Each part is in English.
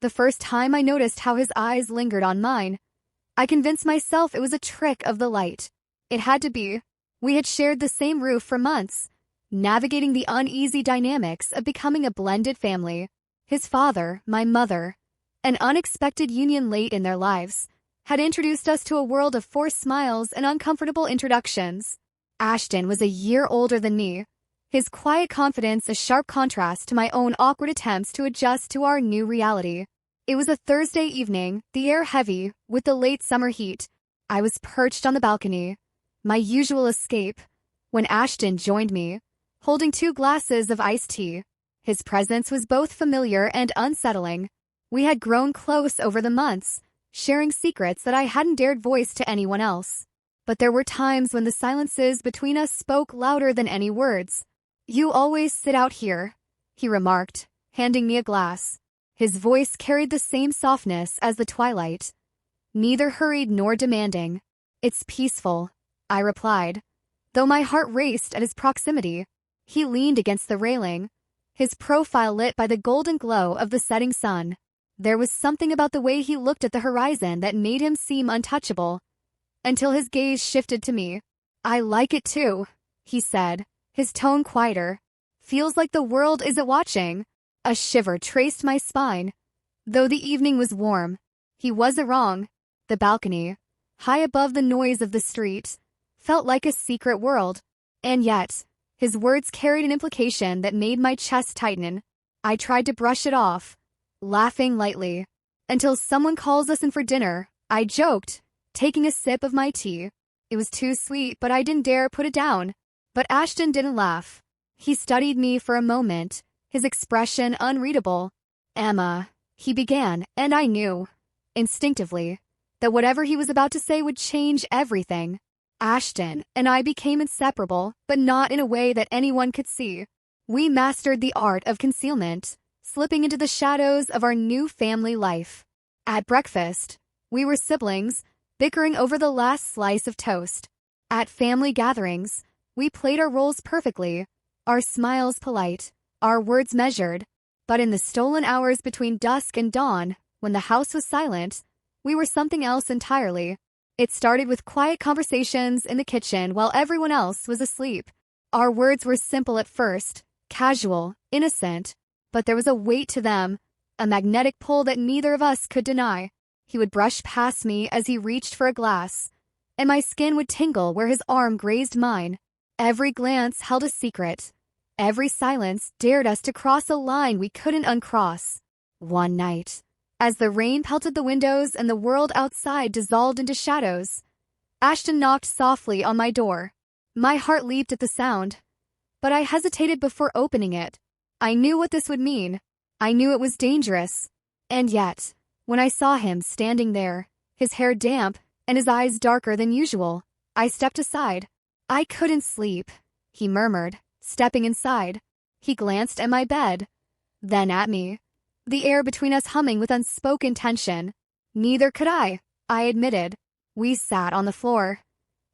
The first time I noticed how his eyes lingered on mine, I convinced myself it was a trick of the light. It had to be. We had shared the same roof for months, navigating the uneasy dynamics of becoming a blended family. His father, my mother, an unexpected union late in their lives, had introduced us to a world of forced smiles and uncomfortable introductions. Ashton was a year older than me, his quiet confidence a sharp contrast to my own awkward attempts to adjust to our new reality. It was a Thursday evening, the air heavy with the late summer heat. I was perched on the balcony, my usual escape, when Ashton joined me, holding 2 glasses of iced tea. His presence was both familiar and unsettling. We had grown close over the months, sharing secrets that I hadn't dared voice to anyone else. But there were times when the silences between us spoke louder than any words. "You always sit out here," he remarked, handing me a glass. His voice carried the same softness as the twilight, neither hurried nor demanding. "It's peaceful," I replied, though my heart raced at his proximity. He leaned against the railing, his profile lit by the golden glow of the setting sun. There was something about the way he looked at the horizon that made him seem untouchable, until his gaze shifted to me. "I like it too," he said, his tone quieter. "Feels like the world isn't watching." A shiver traced my spine. Though the evening was warm, he wasn't wrong. The balcony, high above the noise of the street, felt like a secret world. And yet, his words carried an implication that made my chest tighten. I tried to brush it off, laughing lightly. "Until someone calls us in for dinner," I joked, taking a sip of my tea. It was too sweet, but I didn't dare put it down. But Ashton didn't laugh. He studied me for a moment, his expression unreadable. "Emma," he began, and I knew, instinctively, that whatever he was about to say would change everything. Ashton and I became inseparable, but not in a way that anyone could see. We mastered the art of concealment, slipping into the shadows of our new family life. At breakfast, we were siblings, bickering over the last slice of toast. At family gatherings, we played our roles perfectly, our smiles polite, our words measured. But in the stolen hours between dusk and dawn, when the house was silent, we were something else entirely. It started with quiet conversations in the kitchen while everyone else was asleep. Our words were simple at first, casual, innocent, but there was a weight to them, a magnetic pull that neither of us could deny. He would brush past me as he reached for a glass, and my skin would tingle where his arm grazed mine. Every glance held a secret. Every silence dared us to cross a line we couldn't uncross. One night, as the rain pelted the windows and the world outside dissolved into shadows, Ashton knocked softly on my door. My heart leaped at the sound, but I hesitated before opening it. I knew what this would mean. I knew it was dangerous. And yet, when I saw him standing there, his hair damp and his eyes darker than usual, I stepped aside. "I couldn't sleep," he murmured, stepping inside. He glanced at my bed, then at me, the air between us humming with unspoken tension. "Neither could I admitted. We sat on the floor,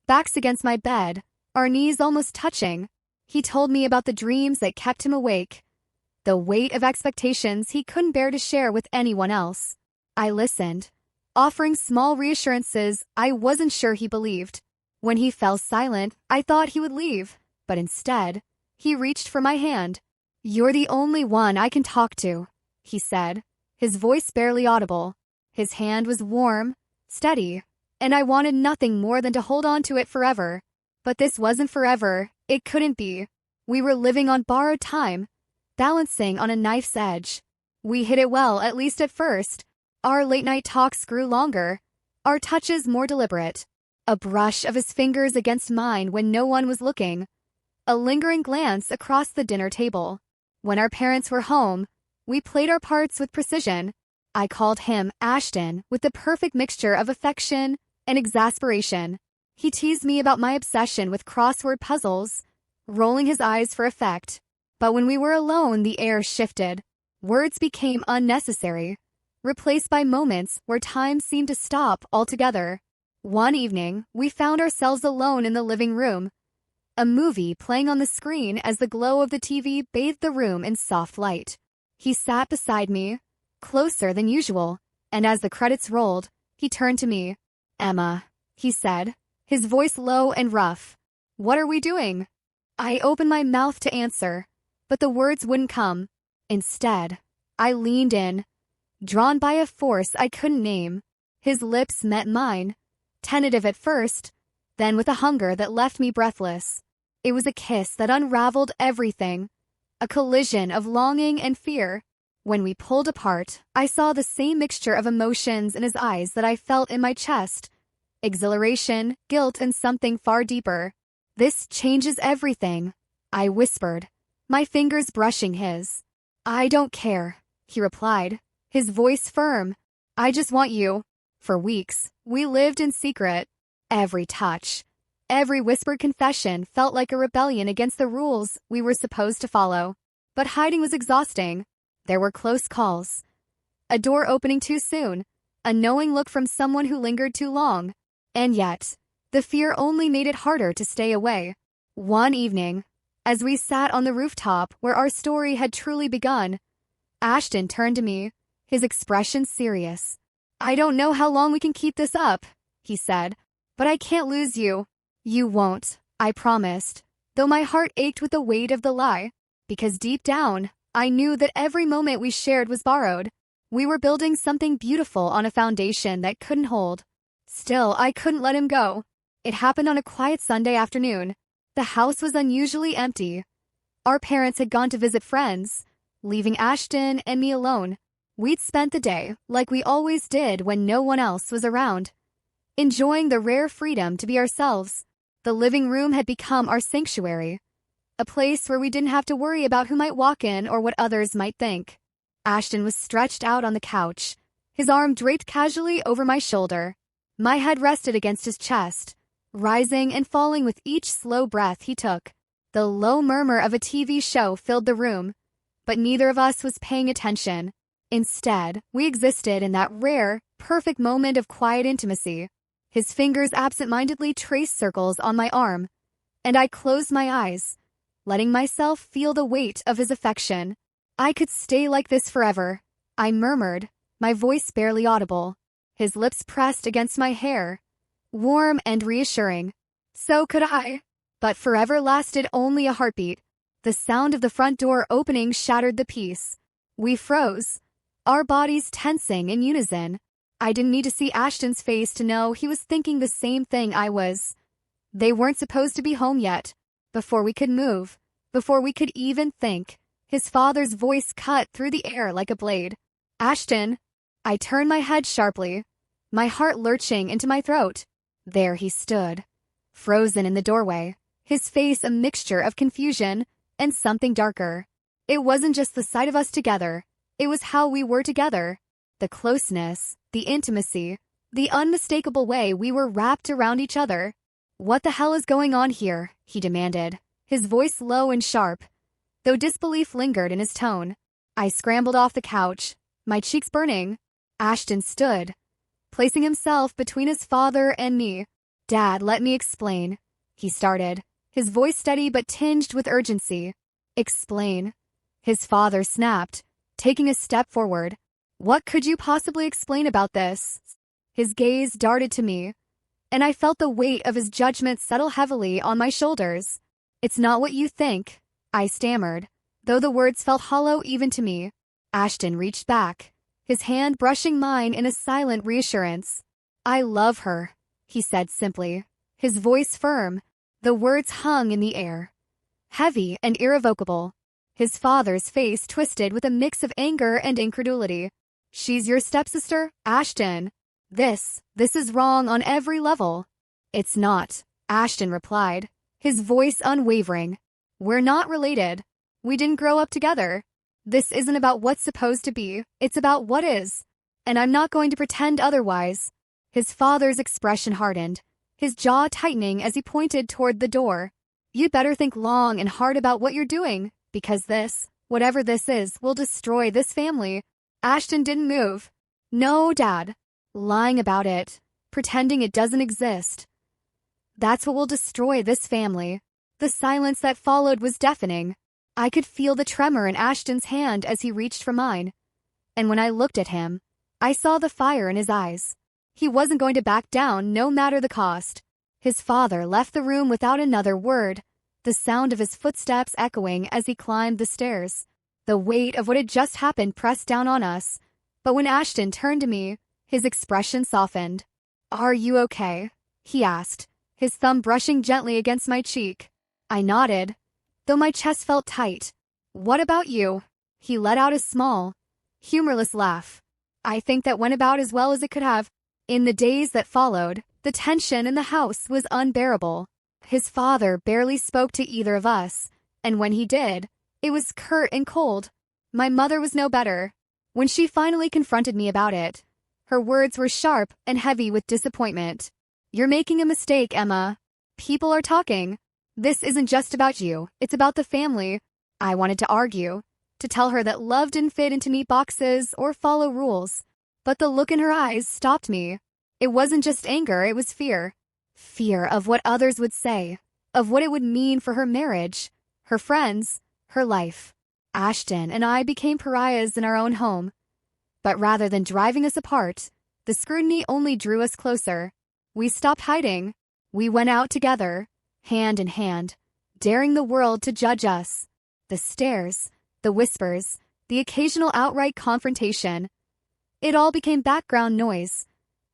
backs against my bed, our knees almost touching. He told me about the dreams that kept him awake, the weight of expectations he couldn't bear to share with anyone else. I listened, offering small reassurances I wasn't sure he believed. When he fell silent, I thought he would leave, but instead, he reached for my hand. "You're the only one I can talk to," he said, his voice barely audible. His hand was warm, steady, and I wanted nothing more than to hold on to it forever. But this wasn't forever. It couldn't be. We were living on borrowed time, balancing on a knife's edge. We hit it well, at least at first. Our late-night talks grew longer, our touches more deliberate. A brush of his fingers against mine when no one was looking, a lingering glance across the dinner table. When our parents were home, we played our parts with precision. I called him Ashton with the perfect mixture of affection and exasperation. He teased me about my obsession with crossword puzzles, rolling his eyes for effect. But when we were alone, the air shifted. Words became unnecessary, replaced by moments where time seemed to stop altogether. One evening, we found ourselves alone in the living room, a movie playing on the screen as the glow of the TV bathed the room in soft light. He sat beside me, closer than usual, and as the credits rolled, he turned to me. "Emma," he said, his voice low and rough. "What are we doing?" I opened my mouth to answer, but the words wouldn't come. Instead, I leaned in, drawn by a force I couldn't name. His lips met mine, tentative at first, then with a hunger that left me breathless. It was a kiss that unraveled everything, a collision of longing and fear. When we pulled apart, I saw the same mixture of emotions in his eyes that I felt in my chest: exhilaration, guilt, and something far deeper. "This changes everything," I whispered, my fingers brushing his. "I don't care," he replied, his voice firm. "I just want you." For weeks, we lived in secret. Every touch, every whispered confession felt like a rebellion against the rules we were supposed to follow. But hiding was exhausting. There were close calls, a door opening too soon, a knowing look from someone who lingered too long. And yet, the fear only made it harder to stay away. One evening, as we sat on the rooftop where our story had truly begun, Ashton turned to me, his expression serious. "I don't know how long we can keep this up," he said, "but I can't lose you." "You won't," I promised, though my heart ached with the weight of the lie, because deep down, I knew that every moment we shared was borrowed. We were building something beautiful on a foundation that couldn't hold. Still, I couldn't let him go. It happened on a quiet Sunday afternoon. The house was unusually empty. Our parents had gone to visit friends, leaving Ashton and me alone. We'd spent the day, like we always did when no one else was around, enjoying the rare freedom to be ourselves. The living room had become our sanctuary, a place where we didn't have to worry about who might walk in or what others might think. Ashton was stretched out on the couch, his arm draped casually over my shoulder. My head rested against his chest, rising and falling with each slow breath he took. The low murmur of a TV show filled the room, but neither of us was paying attention. Instead, we existed in that rare, perfect moment of quiet intimacy. His fingers absent-mindedly traced circles on my arm, and I closed my eyes, letting myself feel the weight of his affection. "I could stay like this forever," I murmured, my voice barely audible. His lips pressed against my hair, warm and reassuring. "So could I." But forever lasted only a heartbeat. The sound of the front door opening shattered the peace. We froze, our bodies tensing in unison. I didn't need to see Ashton's face to know he was thinking the same thing I was. They weren't supposed to be home yet. Before we could move, before we could even think, his father's voice cut through the air like a blade. "Ashton." I turned my head sharply, my heart lurching into my throat. There he stood, frozen in the doorway, his face a mixture of confusion and something darker. It wasn't just the sight of us together, it was how we were together. The closeness, the intimacy, the unmistakable way we were wrapped around each other. "What the hell is going on here?" he demanded, his voice low and sharp, though disbelief lingered in his tone. I scrambled off the couch, my cheeks burning. Ashton stood, placing himself between his father and me. "Dad, let me explain," he started, his voice steady but tinged with urgency. "Explain?" His father snapped, taking a step forward. "What could you possibly explain about this?" His gaze darted to me, and I felt the weight of his judgment settle heavily on my shoulders. "It's not what you think," I stammered, though the words felt hollow even to me. Ashton reached back, his hand brushing mine in a silent reassurance. "I love her," he said simply, his voice firm. The words hung in the air, heavy and irrevocable. His father's face twisted with a mix of anger and incredulity. "She's your stepsister, Ashton. This is wrong on every level." "It's not," Ashton replied, his voice unwavering. "We're not related. We didn't grow up together. This isn't about what's supposed to be, it's about what is. And I'm not going to pretend otherwise." His father's expression hardened, his jaw tightening as he pointed toward the door. "You'd better think long and hard about what you're doing, because this, whatever this is, will destroy this family." Ashton didn't move. "No, Dad. Lying about it, pretending it doesn't exist. That's what will destroy this family." The silence that followed was deafening. I could feel the tremor in Ashton's hand as he reached for mine. And when I looked at him, I saw the fire in his eyes. He wasn't going to back down no matter the cost. His father left the room without another word, the sound of his footsteps echoing as he climbed the stairs. The weight of what had just happened pressed down on us, but when Ashton turned to me, his expression softened. "Are you okay?" he asked, his thumb brushing gently against my cheek. I nodded, though my chest felt tight. "What about you?" He let out a small, humorless laugh. "I think that went about as well as it could have." In the days that followed, the tension in the house was unbearable. His father barely spoke to either of us, and when he did, it was curt and cold. My mother was no better. When she finally confronted me about it, her words were sharp and heavy with disappointment. "You're making a mistake, Emma. People are talking. This isn't just about you, it's about the family." I wanted to argue, to tell her that love didn't fit into neat boxes or follow rules, but the look in her eyes stopped me. It wasn't just anger, it was fear. Fear of what others would say, of what it would mean for her marriage, her friends, her life. Ashton and I became pariahs in our own home. But rather than driving us apart, the scrutiny only drew us closer. We stopped hiding. We went out together, hand in hand, daring the world to judge us. The stares, the whispers, the occasional outright confrontation. It all became background noise,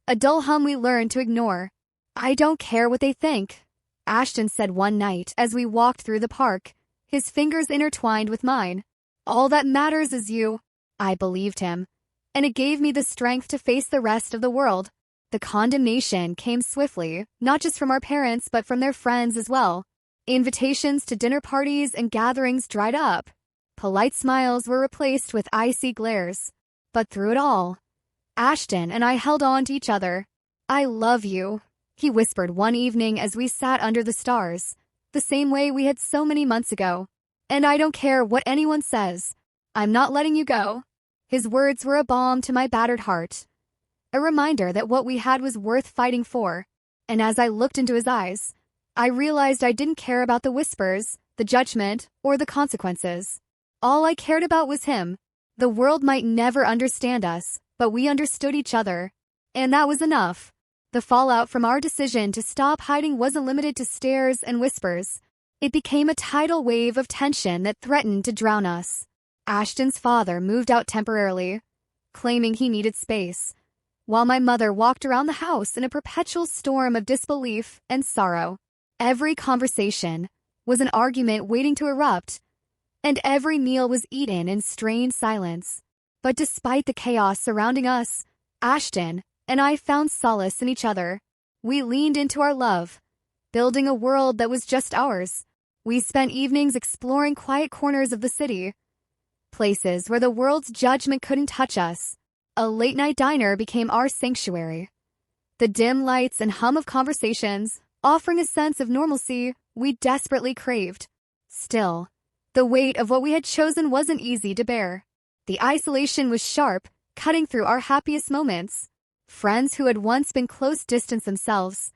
a dull hum we learned to ignore. "I don't care what they think," Ashton said one night as we walked through the park, his fingers intertwined with mine. "All that matters is you." I believed him, and it gave me the strength to face the rest of the world. The condemnation came swiftly, not just from our parents but from their friends as well. Invitations to dinner parties and gatherings dried up. Polite smiles were replaced with icy glares. But through it all, Ashton and I held on to each other. "I love you," he whispered one evening as we sat under the stars, the same way we had so many months ago. "And I don't care what anyone says. I'm not letting you go." His words were a balm to my battered heart, a reminder that what we had was worth fighting for. And as I looked into his eyes, I realized I didn't care about the whispers, the judgment, or the consequences. All I cared about was him. The world might never understand us, but we understood each other. And that was enough. The fallout from our decision to stop hiding wasn't limited to stares and whispers. It became a tidal wave of tension that threatened to drown us. Ashton's father moved out temporarily, claiming he needed space, while my mother walked around the house in a perpetual storm of disbelief and sorrow. Every conversation was an argument waiting to erupt, and every meal was eaten in strained silence. But despite the chaos surrounding us, Ashton and I found solace in each other. We leaned into our love, building a world that was just ours. We spent evenings exploring quiet corners of the city, places where the world's judgment couldn't touch us. A late-night diner became our sanctuary. The dim lights and hum of conversations, offering a sense of normalcy we desperately craved. Still, the weight of what we had chosen wasn't easy to bear. The isolation was sharp, cutting through our happiest moments. Friends who had once been close distance themselves,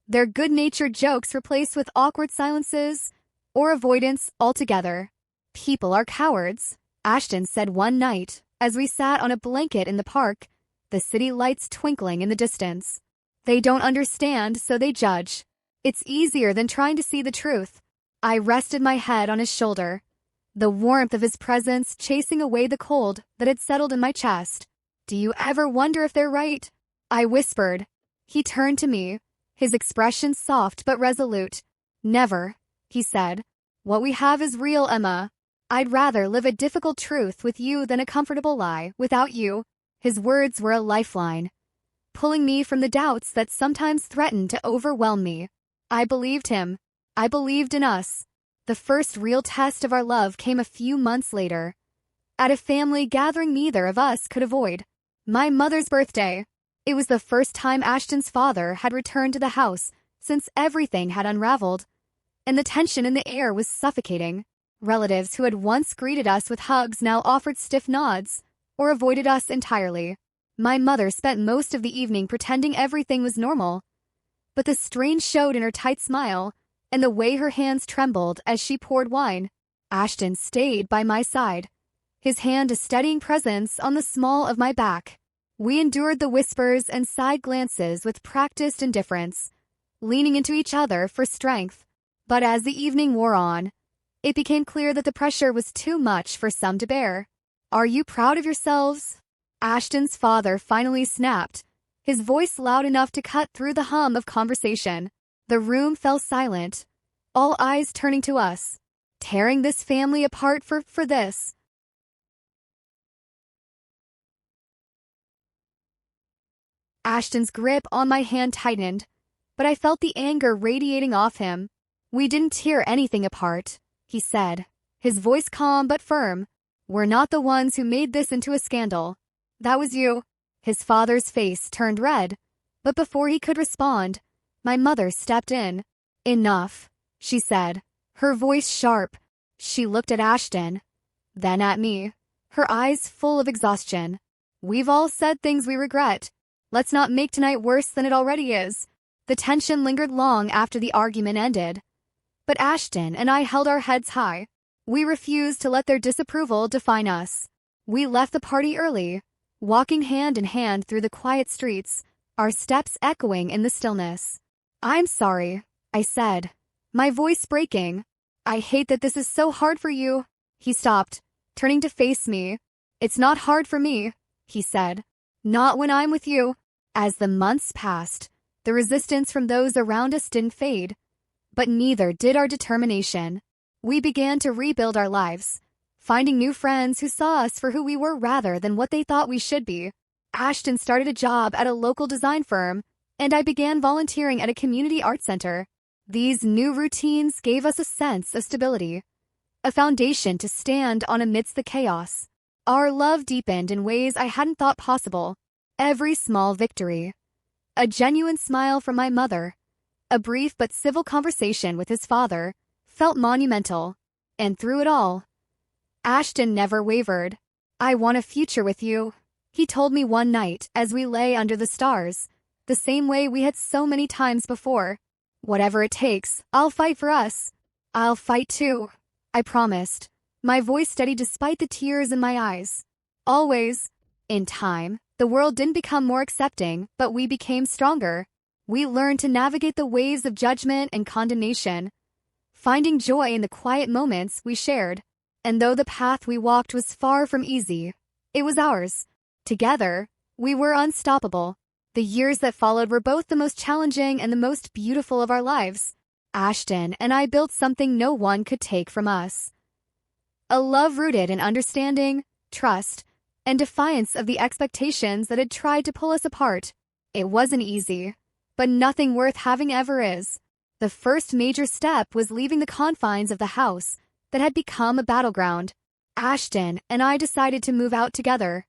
their good-natured jokes replaced with awkward silences or avoidance altogether. "People are cowards," Ashton said one night as we sat on a blanket in the park, the city lights twinkling in the distance. "They don't understand, so they judge. It's easier than trying to see the truth." I rested my head on his shoulder, the warmth of his presence chasing away the cold that had settled in my chest. "Do you ever wonder if they're right?" I whispered. He turned to me, his expression soft but resolute. "Never," he said. "What we have is real, Emma. I'd rather live a difficult truth with you than a comfortable lie without you." His words were a lifeline, pulling me from the doubts that sometimes threatened to overwhelm me. I believed him. I believed in us. The first real test of our love came a few months later, at a family gathering neither of us could avoid. My mother's birthday. It was the first time Ashton's father had returned to the house since everything had unraveled, and the tension in the air was suffocating. Relatives who had once greeted us with hugs now offered stiff nods or avoided us entirely. My mother spent most of the evening pretending everything was normal, but the strain showed in her tight smile and the way her hands trembled as she poured wine. Ashton stayed by my side, his hand a steadying presence on the small of my back. We endured the whispers and side glances with practiced indifference, leaning into each other for strength. But as the evening wore on, it became clear that the pressure was too much for some to bear. "Are you proud of yourselves?" Ashton's father finally snapped, his voice loud enough to cut through the hum of conversation. The room fell silent, all eyes turning to us, tearing this family apart for this. Ashton's grip on my hand tightened, but I felt the anger radiating off him. "We didn't tear anything apart," he said, his voice calm but firm. "We're not the ones who made this into a scandal. That was you." His father's face turned red, but before he could respond, my mother stepped in. "Enough," she said, her voice sharp. She looked at Ashton, then at me, her eyes full of exhaustion. "We've all said things we regret. Let's not make tonight worse than it already is." The tension lingered long after the argument ended, but Ashton and I held our heads high. We refused to let their disapproval define us. We left the party early, walking hand in hand through the quiet streets, our steps echoing in the stillness. "I'm sorry," I said, my voice breaking. "I hate that this is so hard for you." He stopped, turning to face me. "It's not hard for me," he said. "Not when I'm with you." As the months passed, the resistance from those around us didn't fade, but neither did our determination. We began to rebuild our lives, finding new friends who saw us for who we were rather than what they thought we should be. Ashton started a job at a local design firm, and I began volunteering at a community art center. These new routines gave us a sense of stability, a foundation to stand on amidst the chaos. Our love deepened in ways I hadn't thought possible. Every small victory, a genuine smile from my mother, a brief but civil conversation with his father, felt monumental. And through it all, Ashton never wavered. "I want a future with you," he told me one night as we lay under the stars, the same way we had so many times before. "Whatever it takes, I'll fight for us." "I'll fight too," I promised, my voice steady despite the tears in my eyes. Always. In time, the world didn't become more accepting, but we became stronger. We learned to navigate the waves of judgment and condemnation, finding joy in the quiet moments we shared. And though the path we walked was far from easy, it was ours. Together, we were unstoppable. The years that followed were both the most challenging and the most beautiful of our lives. Ashton and I built something no one could take from us. A love rooted in understanding, trust, and defiance of the expectations that had tried to pull us apart. It wasn't easy, but nothing worth having ever is. The first major step was leaving the confines of the house that had become a battleground. Ashton and I decided to move out together,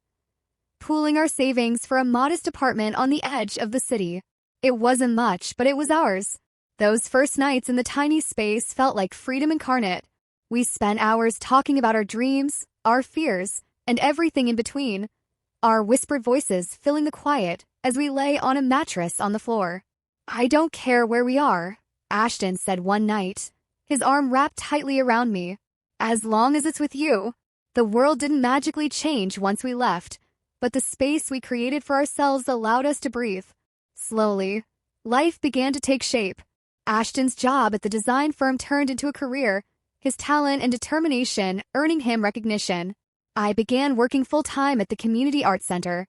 pooling our savings for a modest apartment on the edge of the city. It wasn't much, but it was ours. Those first nights in the tiny space felt like freedom incarnate. We spent hours talking about our dreams, our fears, and everything in between, our whispered voices filling the quiet as we lay on a mattress on the floor. "I don't care where we are," Ashton said one night, his arm wrapped tightly around me. "As long as it's with you." The world didn't magically change once we left, but the space we created for ourselves allowed us to breathe. Slowly, life began to take shape. Ashton's job at the design firm turned into a career, his talent and determination earning him recognition. I began working full-time at the community art center,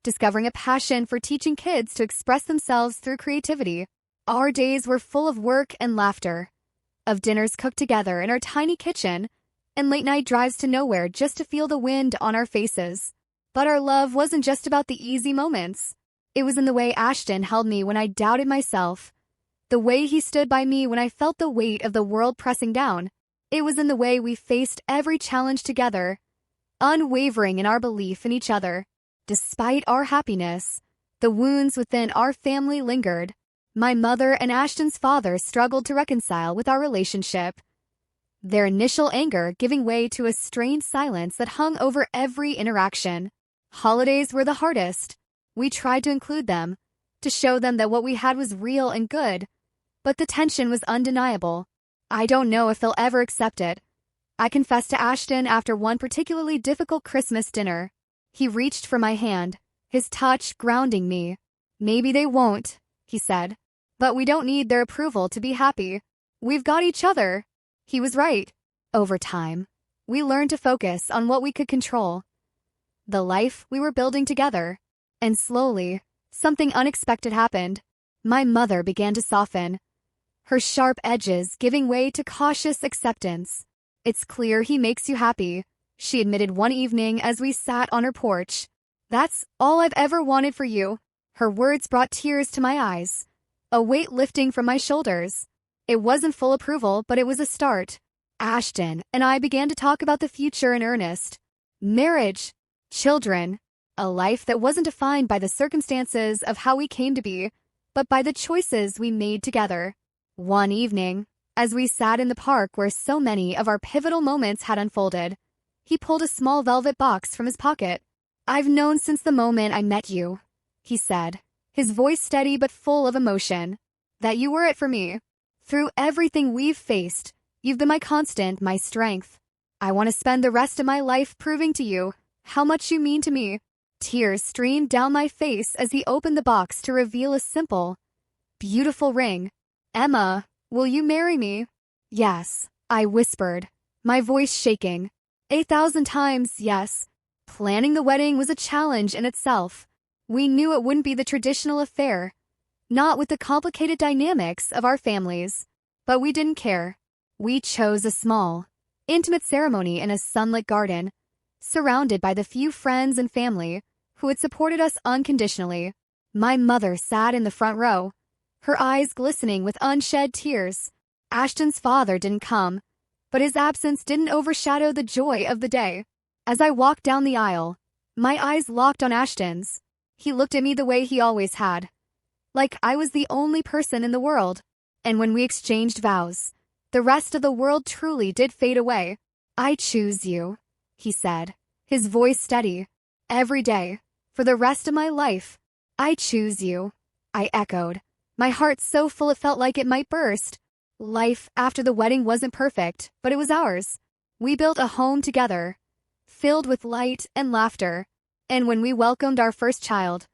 discovering a passion for teaching kids to express themselves through creativity. Our days were full of work and laughter, of dinners cooked together in our tiny kitchen, and late-night drives to nowhere just to feel the wind on our faces. But our love wasn't just about the easy moments. It was in the way Ashton held me when I doubted myself, the way he stood by me when I felt the weight of the world pressing down. It was in the way we faced every challenge together, unwavering in our belief in each other. Despite our happiness, the wounds within our family lingered. My mother and Ashton's father struggled to reconcile with our relationship, their initial anger giving way to a strained silence that hung over every interaction. Holidays were the hardest. We tried to include them, to show them that what we had was real and good, but the tension was undeniable. "I don't know if they'll ever accept it," I confessed to Ashton after one particularly difficult Christmas dinner. He reached for my hand, his touch grounding me. Maybe they won't, he said. But we don't need their approval to be happy. We've got each other. He was right. Over time, we learned to focus on what we could control. The life we were building together. And slowly, something unexpected happened. My mother began to soften, her sharp edges giving way to cautious acceptance. It's clear he makes you happy, she admitted one evening as we sat on her porch. That's all I've ever wanted for you. Her words brought tears to my eyes, a weight lifting from my shoulders. It wasn't full approval, but it was a start. Ashton and I began to talk about the future in earnest. Marriage, children, a life that wasn't defined by the circumstances of how we came to be, but by the choices we made together. One evening, as we sat in the park where so many of our pivotal moments had unfolded, he pulled a small velvet box from his pocket. I've known since the moment I met you, he said, his voice steady but full of emotion, that you were it for me. Through everything we've faced, you've been my constant, my strength. I want to spend the rest of my life proving to you how much you mean to me. Tears streamed down my face as he opened the box to reveal a simple, beautiful ring. Emma, will you marry me? Yes, I whispered, my voice shaking. 1,000 times yes. Planning the wedding was a challenge in itself. We knew it wouldn't be the traditional affair, not with the complicated dynamics of our families. But we didn't care. We chose a small, intimate ceremony in a sunlit garden, surrounded by the few friends and family who had supported us unconditionally. My mother sat in the front row, her eyes glistening with unshed tears. Ashton's father didn't come, but his absence didn't overshadow the joy of the day. As I walked down the aisle, my eyes locked on Ashton's. He looked at me the way he always had, like I was the only person in the world. And when we exchanged vows, the rest of the world truly did fade away. I choose you, he said, his voice steady. Every day, for the rest of my life, I choose you, I echoed, my heart so full it felt like it might burst. Life after the wedding wasn't perfect, but it was ours. We built a home together, filled with light and laughter. And when we welcomed our first child,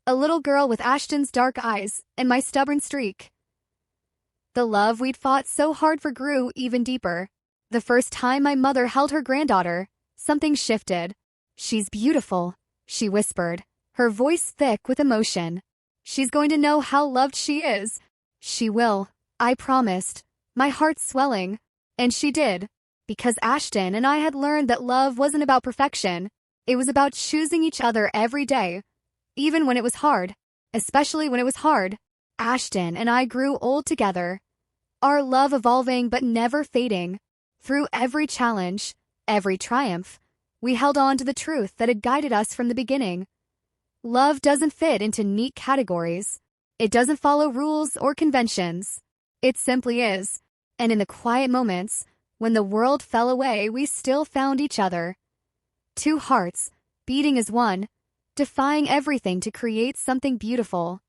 a little girl with Ashton's dark eyes and my stubborn streak, the love we'd fought so hard for grew even deeper. The first time my mother held her granddaughter, something shifted. She's beautiful, she whispered, her voice thick with emotion. She's going to know how loved she is. She will, I promised, my heart swelling. And she did, because Ashton and I had learned that love wasn't about perfection. It was about choosing each other every day, even when it was hard, especially when it was hard. Ashton and I grew old together, our love evolving but never fading. Through every challenge, every triumph, we held on to the truth that had guided us from the beginning. Love doesn't fit into neat categories. It doesn't follow rules or conventions. It simply is. And in the quiet moments, when the world fell away, we still found each other. Two hearts, beating as one, defying everything to create something beautiful.